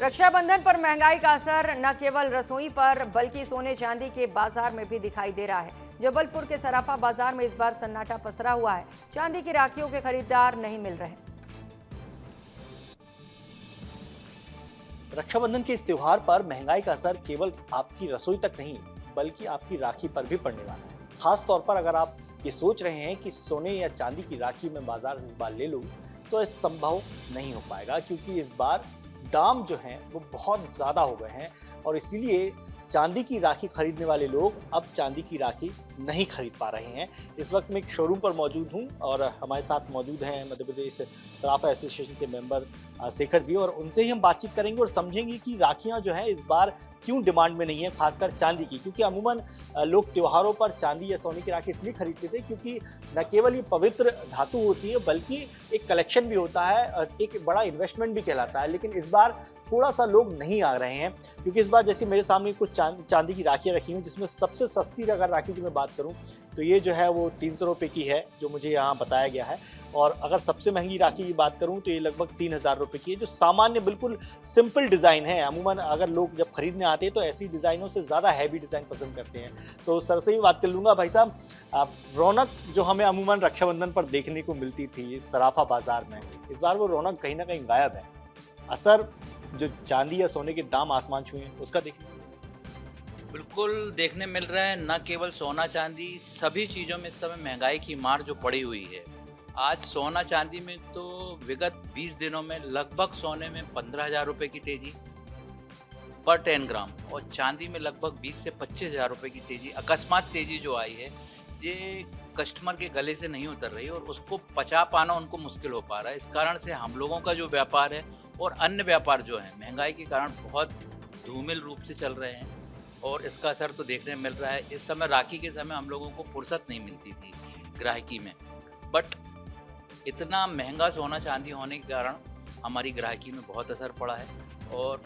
रक्षाबंधन पर महंगाई का असर न केवल रसोई पर बल्कि सोने चांदी के बाजार में भी दिखाई दे रहा है। जबलपुर के सराफा बाजार में इस बार सन्नाटा पसरा हुआ है। चांदी की राखियों के खरीदार नहीं मिल रहे। रक्षाबंधन के इस त्योहार पर महंगाई का असर केवल आपकी रसोई तक नहीं बल्कि आपकी राखी पर भी पड़ने वाला है। खास तौर पर अगर आप ये सोच रहे हैं कि सोने या चांदी की राखी मैं बाजार से इस बार ले लूं तो ये संभव नहीं हो पाएगा, क्योंकि इस बार दाम जो हैं वो बहुत ज़्यादा हो गए हैं और इसीलिए चांदी की राखी खरीदने वाले लोग अब चांदी की राखी नहीं खरीद पा रहे हैं। इस वक्त मैं एक शोरूम पर मौजूद हूं और हमारे साथ मौजूद हैं मध्य प्रदेश सराफा एसोसिएशन के मेंबर शेखर जी, और उनसे ही हम बातचीत करेंगे और समझेंगे कि राखियां जो हैं इस बार क्यों डिमांड में नहीं है, खासकर चांदी की। क्योंकि अमूमन लोग त्योहारों पर चांदी या सोने की राखी इसलिए खरीदते थे क्योंकि न केवल ये पवित्र धातु होती है बल्कि एक कलेक्शन भी होता है और एक बड़ा इन्वेस्टमेंट भी कहलाता है। लेकिन इस बार थोड़ा सा लोग नहीं आ रहे हैं, क्योंकि इस बार जैसे मेरे सामने कुछ चांदी की राखियाँ रखी हुई, जिसमें सबसे सस्ती अगर राखी की मैं बात करूं तो ये जो है वो 300 रुपये की है, जो मुझे यहाँ बताया गया है। और अगर सबसे महंगी राखी की बात करूं तो ये लगभग 3000 रुपये की है, जो सामान्य बिल्कुल सिंपल डिज़ाइन है। अमूमन अगर लोग जब खरीदने आते हैं तो ऐसी डिज़ाइनों से ज़्यादा हैवी डिज़ाइन पसंद करते हैं। तो सर से ही बात कर लूँगा। भाई साहब, रौनक जो हमें अमूमन रक्षाबंधन पर देखने को मिलती थी सराफा बाज़ार में, इस बार वो रौनक कहीं ना कहीं गायब है। असर जो चांदी या सोने के दाम आसमान छुए हैं उसका देखिए। बिल्कुल देखने मिल रहा है। न केवल सोना चांदी, सभी चीज़ों में इस समय महंगाई की मार जो पड़ी हुई है। आज सोना चांदी में तो विगत 20 दिनों में लगभग सोने में 15,000 रुपये की तेजी पर 10 ग्राम और चांदी में लगभग 20 से 25,000 रुपये की तेजी, अकस्मात तेजी जो आई है, ये कस्टमर के गले से नहीं उतर रही और उसको पचा पाना उनको मुश्किल हो पा रहा है। इस कारण से हम लोगों का जो व्यापार है और अन्य व्यापार जो है महंगाई के कारण बहुत धूमिल रूप से चल रहे हैं और इसका असर तो देखने मिल रहा है। इस समय राखी के समय हम लोगों को फुर्सत नहीं मिलती थी ग्राहकी में, बट इतना महंगा सोना चांदी होने के कारण हमारी ग्राहकी में बहुत असर पड़ा है और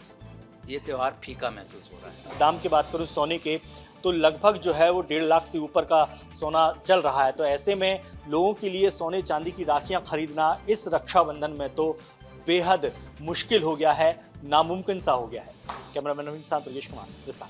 ये त्यौहार फीका महसूस हो रहा है। दाम की बात करूं सोने के तो लगभग जो है वो 1.5 लाख से ऊपर का सोना चल रहा है। तो ऐसे में लोगों के लिए सोने चांदी की राखियां खरीदना इस रक्षाबंधन में तो बेहद मुश्किल हो गया है, नामुमकिन सा हो गया है। कैमरामैन नवीन साथ प्रजेश कुमार, विस्तार।